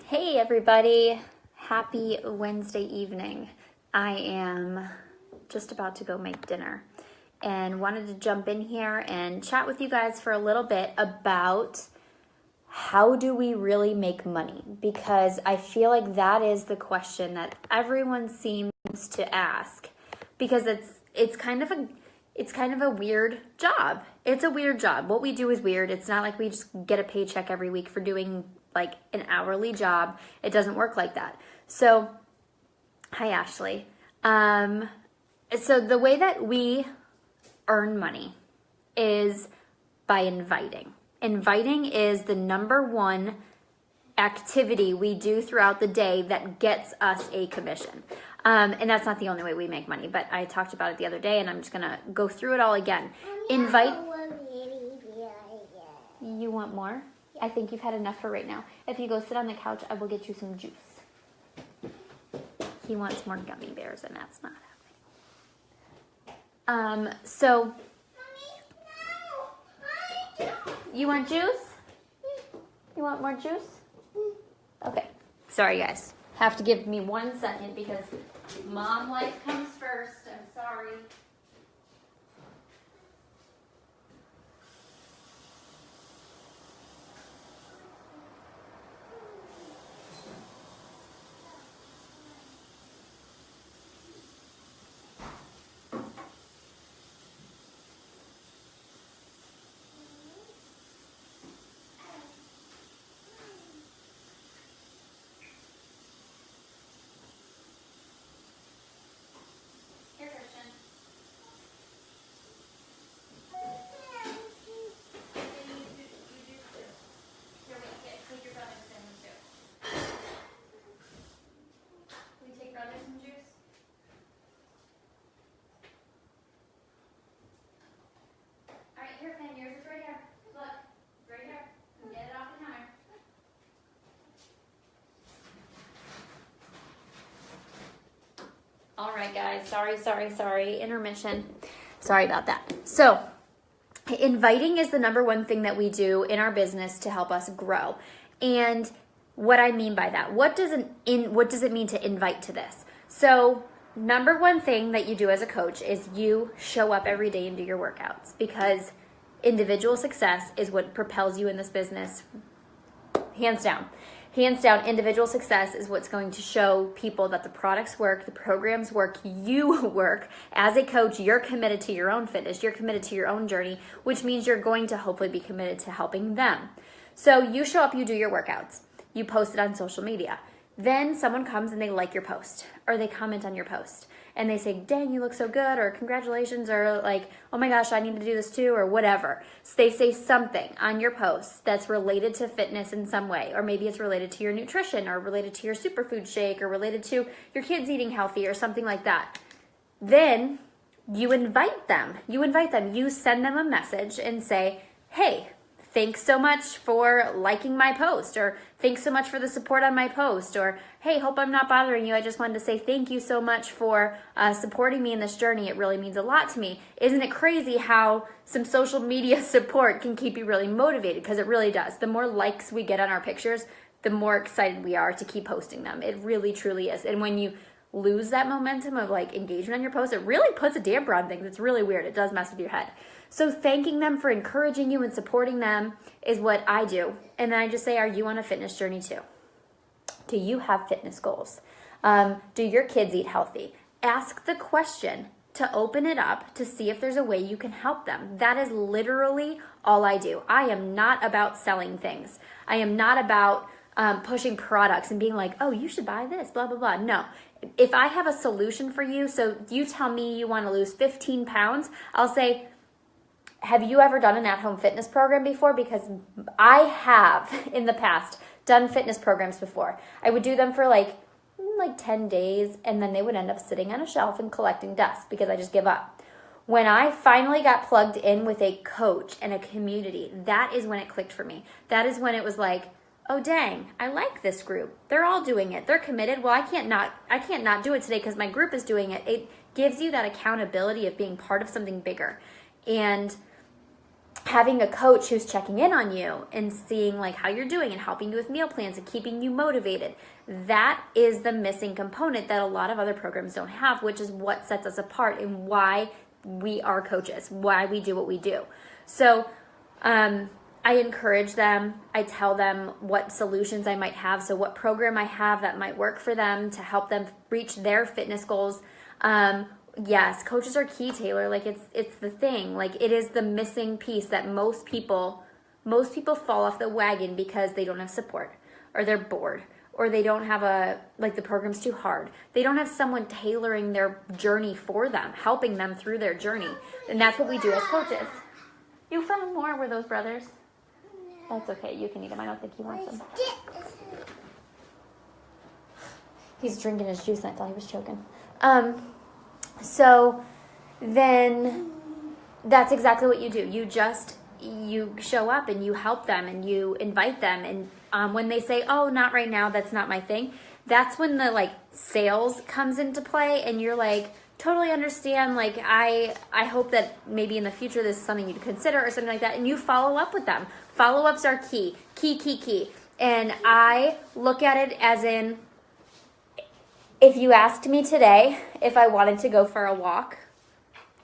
Hey everybody, happy Wednesday evening. I am just about to go make dinner and wanted to jump in here and chat with you guys for a little bit about how do we really make money? Because I feel like that is the question that everyone seems to ask, because it's kind of a weird job. It's a weird job. What we do is weird. It's not like we just get a paycheck every week for doing like an hourly job. It doesn't work like that. So, hi Ashley. So the way that we earn money is by inviting. Inviting is the number one activity we do throughout the day that gets us a commission. And that's not the only way we make money, but I talked about it the other day and I'm just gonna go through it all again. You want more? I think you've had enough for right now. If you go sit on the couch, I will get you some juice. He wants more gummy bears and that's not happening. So, you want juice? You want more juice? Okay. Sorry guys. Have to give me 1 second because mom life comes first. I'm sorry. Yours is right here. Look, right here. Get it off the counter. All right, guys. Sorry. Intermission. Sorry about that. So, inviting is the number one thing that we do in our business to help us grow. And what I mean by that, what does it mean to invite to this? So, number one thing that you do as a coach is you show up every day and do your workouts, because individual success is what propels you in this business. Hands down, individual success is what's going to show people that the products work, the programs work, you work. As a coach, you're committed to your own fitness, you're committed to your own journey, which means you're going to hopefully be committed to helping them. So you show up, you do your workouts, you post it on social media. Then someone comes and they like your post, or they comment on your post, and they say, dang, you look so good, or congratulations, or like, oh my gosh, I need to do this too, or whatever. So they say something on your post that's related to fitness in some way, or maybe it's related to your nutrition, or related to your superfood shake, or related to your kids eating healthy, or something like that. Then you invite them. You send them a message and say, hey, thanks so much for liking my post, or thanks so much for the support on my post, or hey, hope I'm not bothering you. I just wanted to say thank you so much for supporting me in this journey. It really means a lot to me. Isn't it crazy how some social media support can keep you really motivated? Because it really does. The more likes we get on our pictures, the more excited we are to keep posting them. It really, truly is. And when you lose that momentum of like engagement on your post, it really puts a damper on things. It's really weird. It does mess with your head. So thanking them for encouraging you and supporting them is what I do. And then I just say, are you on a fitness journey too? Do you have fitness goals? Do your kids eat healthy? Ask the question to open it up to see if there's a way you can help them. That is literally all I do. I am not about selling things. I am not about pushing products and being like, oh, you should buy this, blah, blah, blah. No. If I have a solution for you, so you tell me you want to lose 15 pounds, I'll say, have you ever done an at-home fitness program before? Because I have in the past done fitness programs before. I would do them for like 10 days, and then they would end up sitting on a shelf and collecting dust because I just give up. When I finally got plugged in with a coach and a community, that is when it clicked for me. That is when it was like, oh dang, I like this group. They're all doing it. They're committed. Well, I can't not do it today because my group is doing it. It gives you that accountability of being part of something bigger. And having a coach who's checking in on you and seeing like how you're doing and helping you with meal plans and keeping you motivated. That is the missing component that a lot of other programs don't have, which is what sets us apart and why we are coaches, why we do what we do. So I encourage them. I tell them what solutions I might have. So what program I have that might work for them to help them reach their fitness goals. Yes, coaches are key, Taylor. Like it's the thing. Like it is the missing piece that most people fall off the wagon because they don't have support, or they're bored, or they don't have the program's too hard. They don't have someone tailoring their journey for them, helping them through their journey. And that's what we do as coaches. You found more? Were those brothers? That's okay. You can eat them. I don't think he wants them. He's drinking his juice and I thought he was choking. So then that's exactly what you do. You show up and you help them and you invite them. And when they say, oh, not right now, that's not my thing, that's when the like sales comes into play and you're like, totally understand. Like, I hope that maybe in the future this is something you'd consider or something like that. And you follow up with them. Follow-ups are key. And I look at it as in, if you asked me today if I wanted to go for a walk,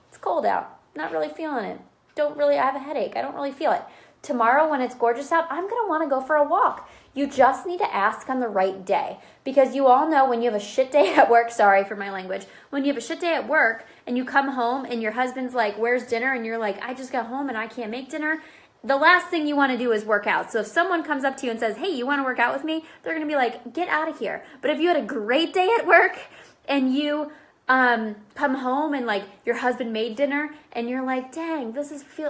it's cold out. Not really feeling it. I have a headache. I don't really feel it. Tomorrow when it's gorgeous out, I'm going to want to go for a walk. You just need to ask on the right day. Because you all know when you have a shit day at work, sorry for my language, when you have a shit day at work and you come home and your husband's like, where's dinner? And you're like, I just got home and I can't make dinner. The last thing you want to do is work out. So if someone comes up to you and says, hey, you want to work out with me? They're going to be like, get out of here. But if you had a great day at work and you come home and like your husband made dinner and you're like, dang,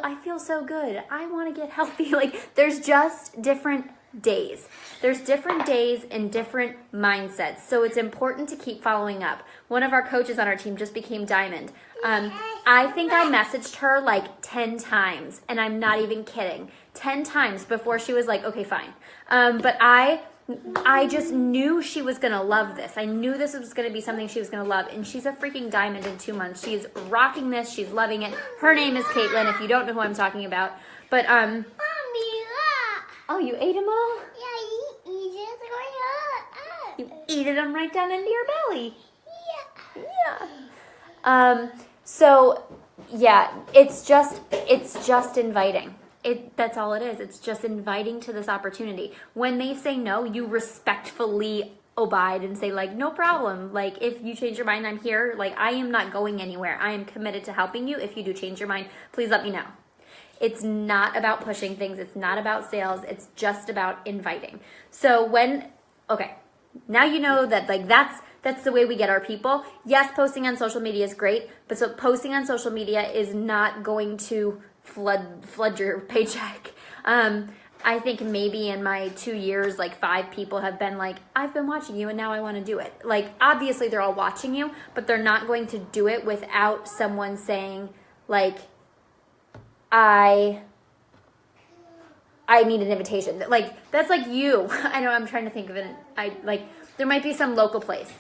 I feel so good. I want to get healthy. Like there's just different days. There's different days and different mindsets. So it's important to keep following up. One of our coaches on our team just became Diamond. I think I messaged her like 10 times, and I'm not even kidding. 10 times before she was like, okay, fine. But I just knew she was going to love this. I knew this was going to be something she was going to love, and she's a freaking diamond in 2 months. She's rocking this. She's loving it. Her name is Caitlin, if you don't know who I'm talking about. But, Mommy, oh, you ate them all? yeah, you just going up. You ate them right down into your belly. Yeah. Yeah. So yeah, it's just inviting. That's all it is. It's just inviting to this opportunity. When they say no, you respectfully abide and say like, no problem. Like if you change your mind, I'm here. Like I am not going anywhere. I am committed to helping you. If you do change your mind, please let me know. It's not about pushing things. It's not about sales. It's just about inviting. So now you know that like that's the way we get our people. Yes, posting on social media is great, but so posting on social media is not going to flood your paycheck. I think maybe in my 2 years, like 5 people have been like, I've been watching you and now I want to do it. Like obviously they're all watching you, but they're not going to do it without someone saying like, I need an invitation. Like that's like you. I know I'm trying to think of it. There might be some local place.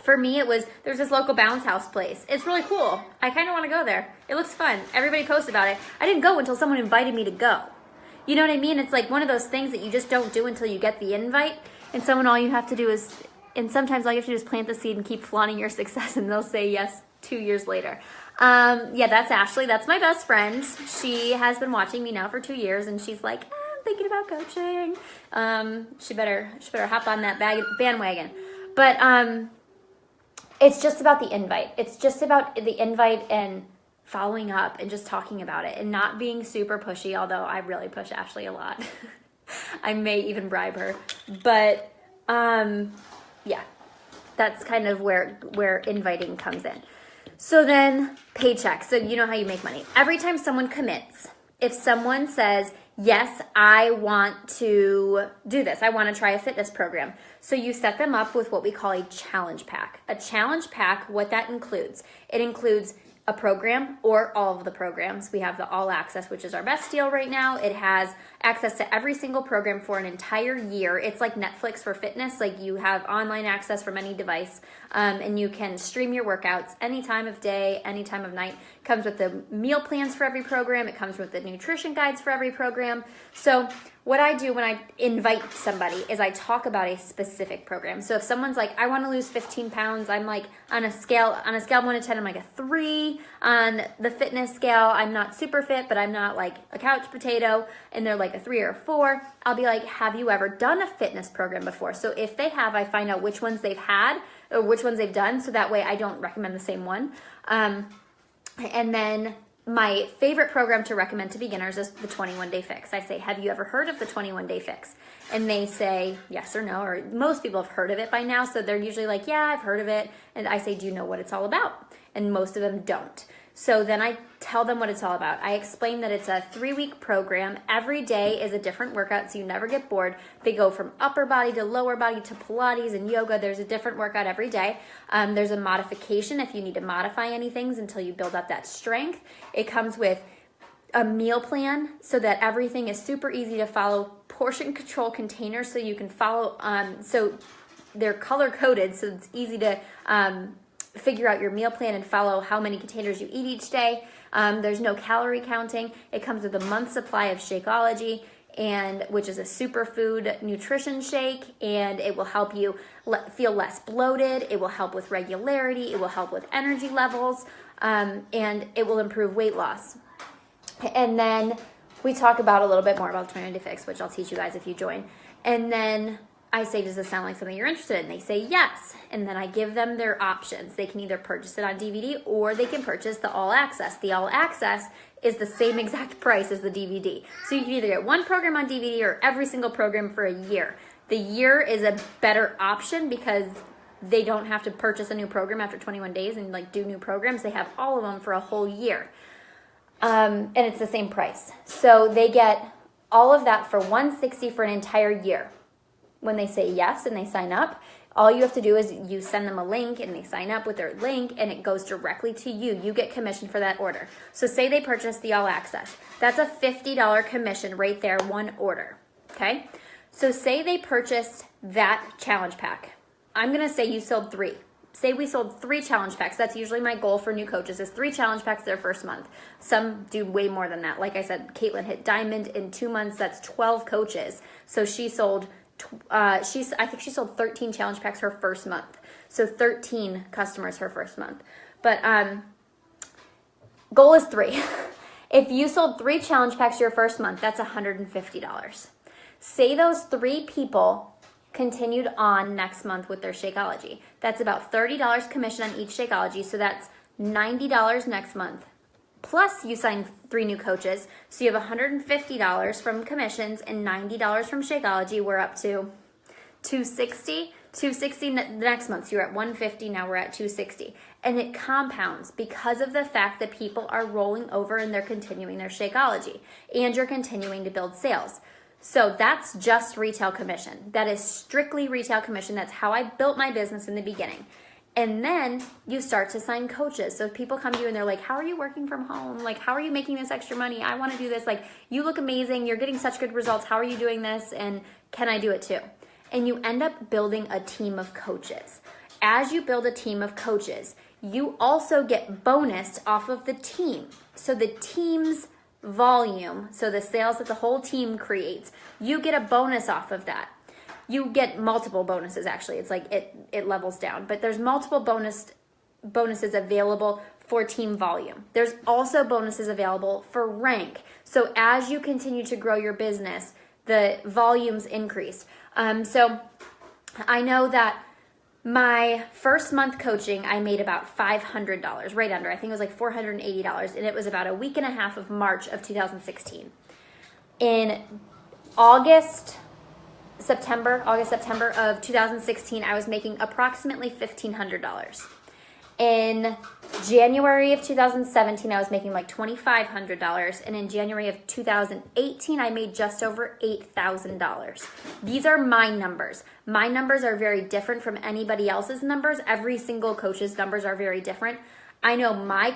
For me, there's this local bounce house place. It's really cool. I kind of want to go there. It looks fun. Everybody posts about it. I didn't go until someone invited me to go. You know what I mean? It's like one of those things that you just don't do until you get the invite. And sometimes all you have to do is plant the seed and keep flaunting your success, and they'll say yes 2 years later. Yeah, that's Ashley. That's my best friend. She has been watching me now for 2 years, and she's like, I'm thinking about coaching. She better hop on that bandwagon. But it's just about the invite. It's just about the invite and following up and just talking about it and not being super pushy, although I really push Ashley a lot. I may even bribe her. But yeah, that's kind of where inviting comes in. So then paycheck. So you know how you make money. Every time someone commits, if someone says, yes, I want to do this, I want to try a fitness program. So you set them up with what we call a challenge pack. A challenge pack, what that includes, it includes a program or all of the programs. We have the All Access, which is our best deal right now. It has access to every single program for an entire year. It's like Netflix for fitness. Like you have online access from any device, and you can stream your workouts any time of day, any time of night. comes with the meal plans for every program. It comes with the nutrition guides for every program. So what I do when I invite somebody is I talk about a specific program. So if someone's like, I want to lose 15 pounds, I'm like on a scale of 1 to 10, I'm like a 3. On the fitness scale, I'm not super fit, but I'm not like a couch potato, and they're like a 3 or a 4. I'll be like, have you ever done a fitness program before? So if they have, I find out which ones they've had or which ones they've done, so that way I don't recommend the same one. And then my favorite program to recommend to beginners is the 21-Day Fix. I say, have you ever heard of the 21-Day Fix? And they say yes or no, or most people have heard of it by now, so they're usually like, yeah, I've heard of it. And I say, do you know what it's all about? And most of them don't. So then I tell them what it's all about. I explain that it's a 3-week program. Every day is a different workout, so you never get bored. They go from upper body to lower body to Pilates and yoga. There's a different workout every day. There's a modification if you need to modify any things until you build up that strength. It comes with a meal plan so that everything is super easy to follow. Portion control containers so you can follow. So they're color coded, so it's easy to figure out your meal plan and follow how many containers you eat each day. There's no calorie counting. It comes with a month's supply of Shakeology, which is a superfood nutrition shake, and it will help you feel less bloated. It will help with regularity. It will help with energy levels, and it will improve weight loss. And then we talk about a little bit more about the 21-Day Fix, which I'll teach you guys if you join. And then I say, does this sound like something you're interested in? They say yes. And then I give them their options. They can either purchase it on DVD or they can purchase the All Access. The All Access is the same exact price as the DVD. So you can either get one program on DVD or every single program for a year. The year is a better option because they don't have to purchase a new program after 21 days and like do new programs. They have all of them for a whole year. And it's the same price. So they get all of that for $160 for an entire year. When they say yes and they sign up, all you have to do is you send them a link and they sign up with their link and it goes directly to you. You get commission for that order. So say they purchase the All Access. That's a $50 commission right there, one order. Okay? So say they purchased that challenge pack. I'm going to say you sold 3. Say we sold 3 challenge packs. That's usually my goal for new coaches is 3 challenge packs their first month. Some do way more than that. Like I said, Caitlin hit Diamond in 2 months. That's 12 coaches. So she sold I think she sold 13 challenge packs her first month. So 13 customers her first month. But goal is 3. If you sold 3 challenge packs your first month, that's $150. Say those 3 people continued on next month with their Shakeology. That's about $30 commission on each Shakeology. So that's $90 next month. Plus you sign 3 new coaches. So you have $150 from commissions and $90 from Shakeology. We're up to $260. $260 the next month. So you're at $150. Now we're at $260. And it compounds because of the fact that people are rolling over and they're continuing their Shakeology. And you're continuing to build sales. So that's just retail commission. That is strictly retail commission. That's how I built my business in the beginning. And then you start to sign coaches. So if people come to you and they're like, how are you working from home? Like, how are you making this extra money? I want to do this. Like, you look amazing. You're getting such good results. How are you doing this? And can I do it too? And you end up building a team of coaches. As you build a team of coaches, you also get bonused off of the team. So the team's volume, so the sales that the whole team creates, you get a bonus off of that. You get multiple bonuses, actually. It's like it levels down. But there's multiple bonuses available for team volume. There's also bonuses available for rank. So as you continue to grow your business, the volumes increase. So I know that my first month coaching, I made about $500, right under. I think it was like $480. And it was about a week and a half of March of 2016. In September of 2016, I was making approximately $1,500. In January of 2017, I was making like $2,500. And in January of 2018, I made just over $8,000. These are my numbers. My numbers are very different from anybody else's numbers. Every single coach's numbers are very different. I know my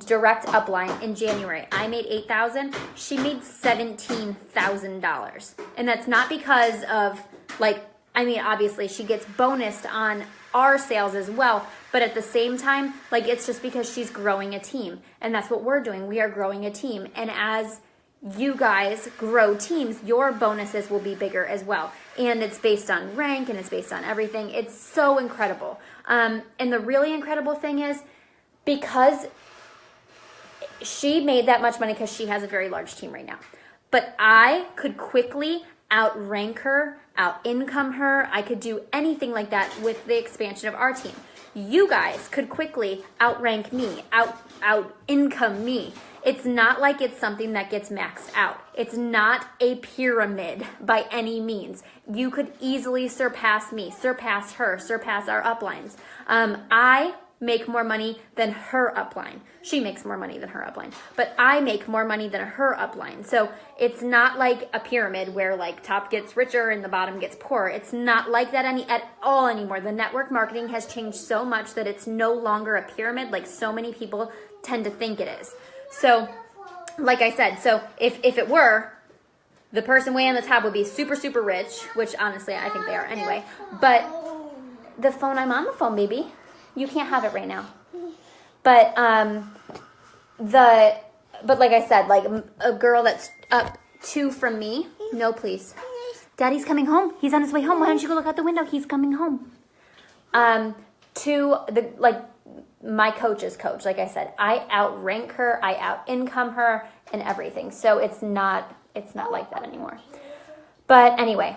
direct upline in January, I made $8,000. She made $17,000. And that's not because of obviously she gets bonused on our sales as well, But at the same time, like, it's just because she's growing a team. And that's what we're doing. We are growing a team. And as you guys grow teams, your bonuses will be bigger as well. And it's based on rank and it's based on everything. It's so incredible. And the really incredible thing is, because she made that much money because she has a very large team right now. But I could quickly outrank her, out-income her. I could do anything like that with the expansion of our team. You guys could quickly outrank me, out-income me. It's not like it's something that gets maxed out. It's not a pyramid by any means. You could easily surpass me, surpass her, surpass our uplines. I make more money than her upline. She makes more money than her upline, but I make more money than her upline. So it's not like a pyramid where like top gets richer and the bottom gets poorer. It's not like that at all anymore. The network marketing has changed so much that it's no longer a pyramid like so many people tend to think it is. So like I said, so if it were, the person way on the top would be super, super rich, which honestly I think they are anyway. But the phone, I'm on the phone, baby. You can't have it right now. But but like I said, like a girl that's up 2 from me. No, please. Daddy's coming home. He's on his way home. Why don't you go look out the window? He's coming home. To the my coach's coach, like I said, I outrank her, I out-income her, and everything. So it's not like that anymore. But anyway,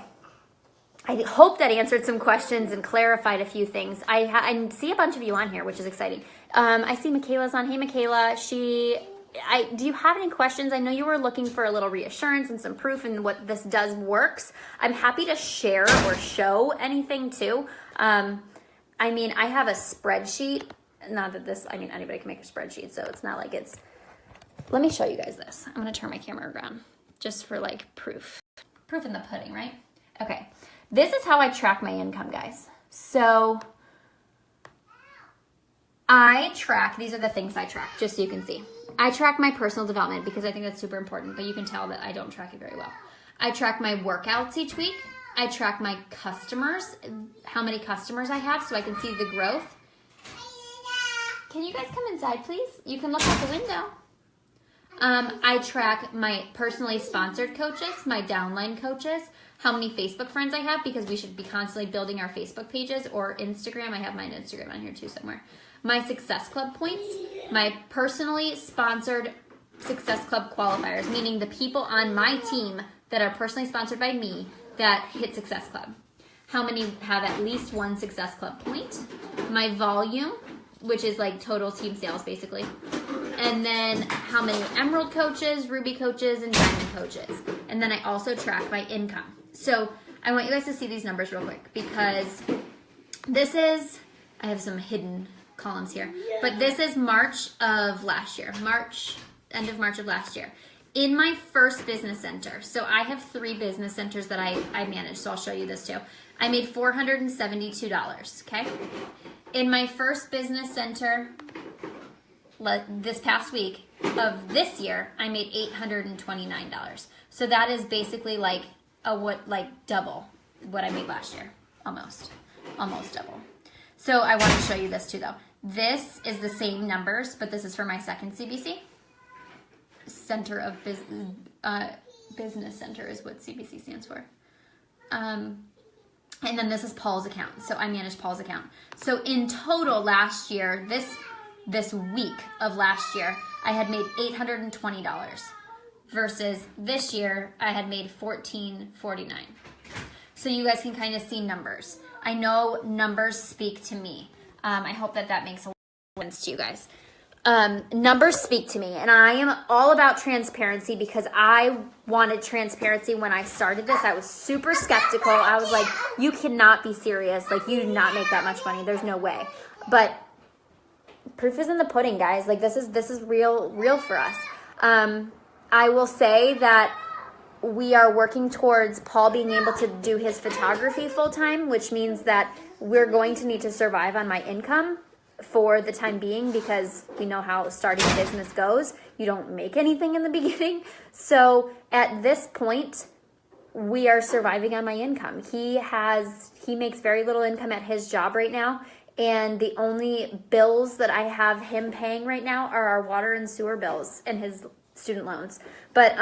I hope that answered some questions and clarified a few things. I see a bunch of you on here, which is exciting. I see Michaela's on. Hey, Michaela. Do you have any questions? I know you were looking for a little reassurance and some proof in what this does works. I'm happy to share or show anything too. I have a spreadsheet. Not that anybody can make a spreadsheet, so it's not like it's... Let me show you guys this. I'm going to turn my camera around just for like proof. Proof in the pudding, right? Okay. This is how I track my income, guys. So I track, these are the things I track, just so you can see. I track my personal development because I think that's super important, but you can tell that I don't track it very well. I track my workouts each week. I track my customers, how many customers I have, so I can see the growth. Can you guys come inside, please? You can look out the window. I track my personally sponsored coaches, my downline coaches, how many Facebook friends I have, because we should be constantly building our Facebook pages, or Instagram. I have my Instagram on here too somewhere. My Success Club points, my personally sponsored Success Club qualifiers, meaning the people on my team that are personally sponsored by me that hit Success Club. How many have at least one Success Club point? My volume, which is like total team sales basically. And then how many Emerald coaches, Ruby coaches, and Diamond coaches. And then I also track my income. So I want you guys to see these numbers real quick, because this is, I have some hidden columns here, but this is March of last year, end of March of last year. In my first business center, so I have 3 business centers that I manage, so I'll show you this too. I made $472, okay? In my first business center this past week of this year, I made $829. So that is basically like double what I made last year, almost double. So I want to show you this too though. This is the same numbers, but this is for my second CBC. Center of Business Center is what CBC stands for. And then this is Paul's account. So I manage Paul's account. So in total last year, this week of last year, I had made $820 versus this year I had made $1,449. So you guys can kind of see numbers. I know numbers speak to me. I hope that makes a lot of sense to you guys. Numbers speak to me, and I am all about transparency because I wanted transparency when I started this. I was super skeptical. I was like, you cannot be serious. Like, you do not make that much money. There's no way. But proof is in the pudding, guys. Like, this is real for us. I will say that we are working towards Paul being able to do his photography full time, which means that we're going to need to survive on my income for the time being, because we know how starting a business goes. You don't make anything in the beginning. So at this point, we are surviving on my income. He makes very little income at his job right now, And the only bills that I have him paying right now are our water and sewer bills and his student loans. But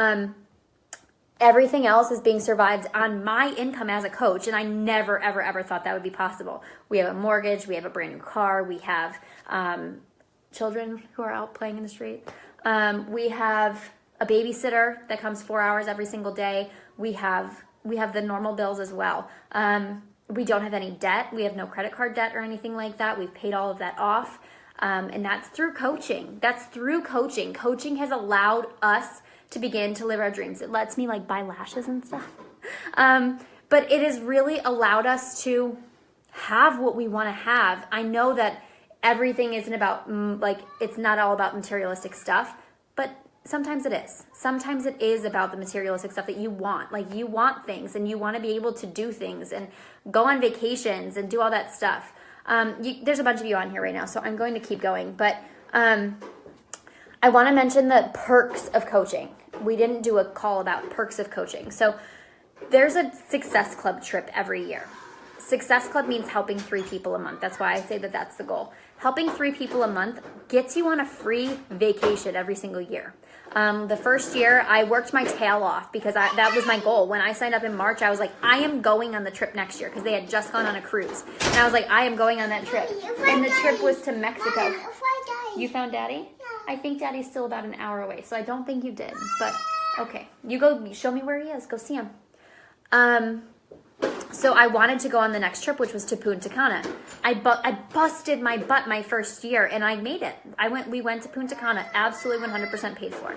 everything else is being survived on my income as a coach, and I never, ever, ever thought that would be possible. We have a mortgage, we have a brand new car, we have children who are out playing in the street. We have a babysitter that comes 4 hours every single day. We have the normal bills as well. We don't have any debt. We have no credit card debt or anything like that. We've paid all of that off. And that's through coaching. That's through coaching. Coaching has allowed us to begin to live our dreams. It lets me like buy lashes and stuff. But it has really allowed us to have what we want to have. I know that everything isn't about, it's not all about materialistic stuff, but sometimes it is. Sometimes it is about the materialistic stuff that you want. Like you want things and you want to be able to do things and go on vacations and do all that stuff. There's a bunch of you on here right now, so I'm going to keep going. But I want to mention the perks of coaching. We didn't do a call about perks of coaching. So there's a Success Club trip every year. Success Club means helping 3 people a month. That's why I say that that's the goal. Helping 3 people a month gets you on a free vacation every single year. The first year, I worked my tail off because that was my goal. When I signed up in March, I was like, I am going on the trip next year because they had just gone on a cruise. And I was like, I am going on that trip. And the trip was to Mexico. You found Daddy? Yeah. I think Daddy's still about an hour away, so I don't think you did. But, okay. You go show me where he is. Go see him. So I wanted to go on the next trip, which was to Punta Cana. I busted my butt my first year, and I made it. We went to Punta Cana, absolutely 100% paid for.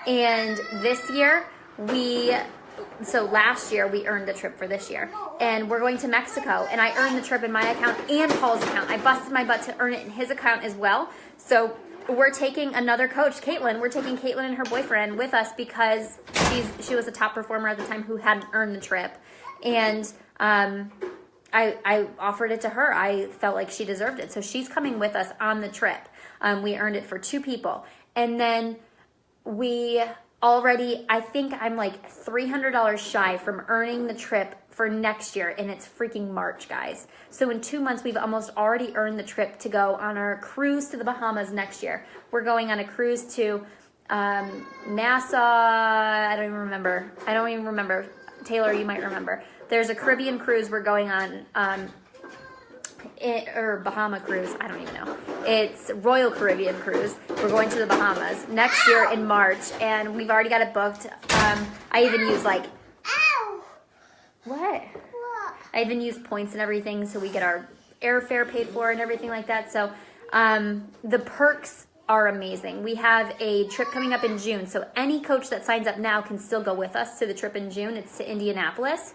And this year, last year, we earned the trip for this year. And we're going to Mexico, and I earned the trip in my account and Paul's account. I busted my butt to earn it in his account as well. So we're taking another coach, Caitlin. We're taking Caitlin and her boyfriend with us because she was a top performer at the time who hadn't earned the trip. And I offered it to her. I felt like she deserved it. So she's coming with us on the trip. We earned it for 2 people. And then I think I'm like $300 shy from earning the trip for next year. And it's freaking March, guys. So in 2 months, we've almost already earned the trip to go on our cruise to the Bahamas next year. We're going on a cruise to Nassau. I don't even remember. Taylor, you might remember. There's a Caribbean cruise we're going on, or Bahama cruise. I don't even know. It's Royal Caribbean cruise. We're going to the Bahamas next year in March, and we've already got it booked. I even use Ow! What? What? I even use points and everything, so we get our airfare paid for and everything like that. So the perks are amazing. We have a trip coming up in June, so any coach that signs up now can still go with us to the trip in June. It's to Indianapolis.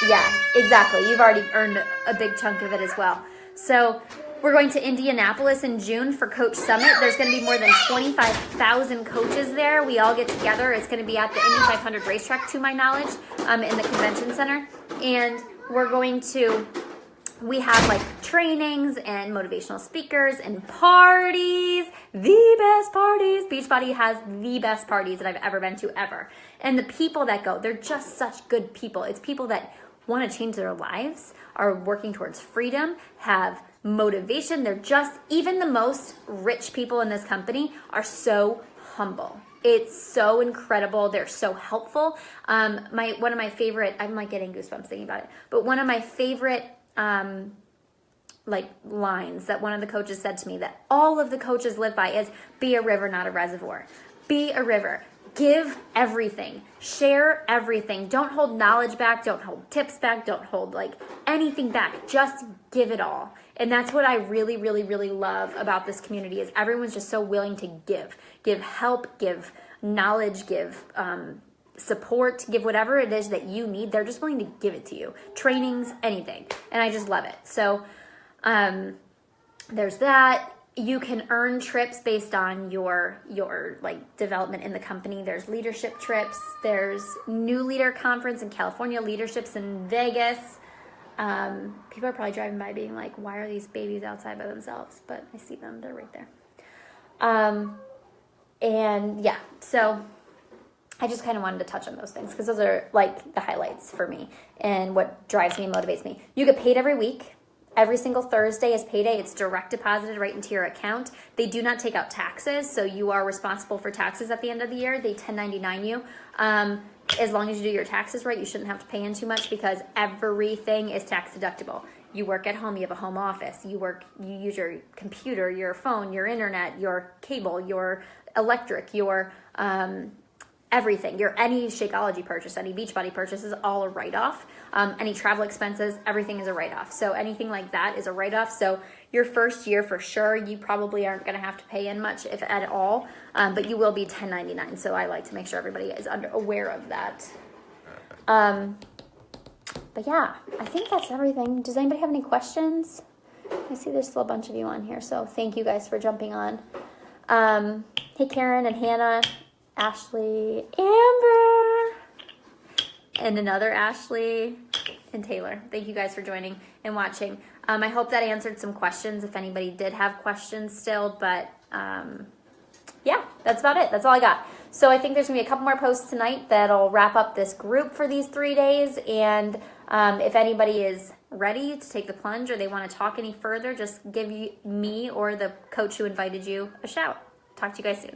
Yeah, exactly. You've already earned a big chunk of it as well. So we're going to Indianapolis in June for Coach Summit. There's going to be more than 25,000 coaches there. We all get together. It's going to be at the Indy 500 racetrack, to my knowledge, in the convention center. And we have trainings and motivational speakers and parties, the best parties. Beachbody has the best parties that I've ever been to ever. And the people that go, they're just such good people. It's people that want to change their lives, are working towards freedom, have motivation. They're just, even the most rich people in this company are so humble. It's so incredible. They're so helpful. One of my favorite, I'm getting goosebumps thinking about it, but one of my favorite lines that one of the coaches said to me that all of the coaches live by is, be a river, not a reservoir. Be a river. Give everything. Share everything. Don't hold knowledge back. Don't hold tips back. Don't hold anything back. Just give it all. And that's what I really, really, really love about this community is everyone's just so willing to give. Give help, give knowledge, give support, give whatever it is that you need. They're just willing to give it to you. Trainings, anything. And I just love it. So there's that. You can earn trips based on your development in the company. There's leadership trips. There's new leader conference in California, leaderships in Vegas. People are probably driving by being like, why are these babies outside by themselves? But I see them. They're right there. And yeah, so I just kind of wanted to touch on those things because those are like the highlights for me and what drives me and motivates me. You get paid every week. Every single Thursday is payday. It's direct deposited right into your account. They do not take out taxes, so you are responsible for taxes at the end of the year. They 1099 you. As long as you do your taxes right, you shouldn't have to pay in too much because everything is tax deductible. You work at home, you have a home office, you use your computer, your phone, your internet, your cable, your electric, your everything, any Shakeology purchase, any Beachbody purchase is all a write-off. Any travel expenses, everything is a write-off. So anything like that is a write-off. So your first year for sure, you probably aren't going to have to pay in much, if at all, but you will be 1099. So I like to make sure everybody is aware of that. But yeah, I think that's everything. Does anybody have any questions? I see there's still a bunch of you on here, so thank you guys for jumping on. Hey, Karen and Hannah, Ashley, Amber, and another Ashley, and Taylor. Thank you guys for joining and watching. I hope that answered some questions if anybody did have questions still, but yeah, that's about it. That's all I got. So I think there's going to be a couple more posts tonight that'll wrap up this group for these 3 days, and if anybody is ready to take the plunge or they want to talk any further, just give me or the coach who invited you a shout. Talk to you guys soon.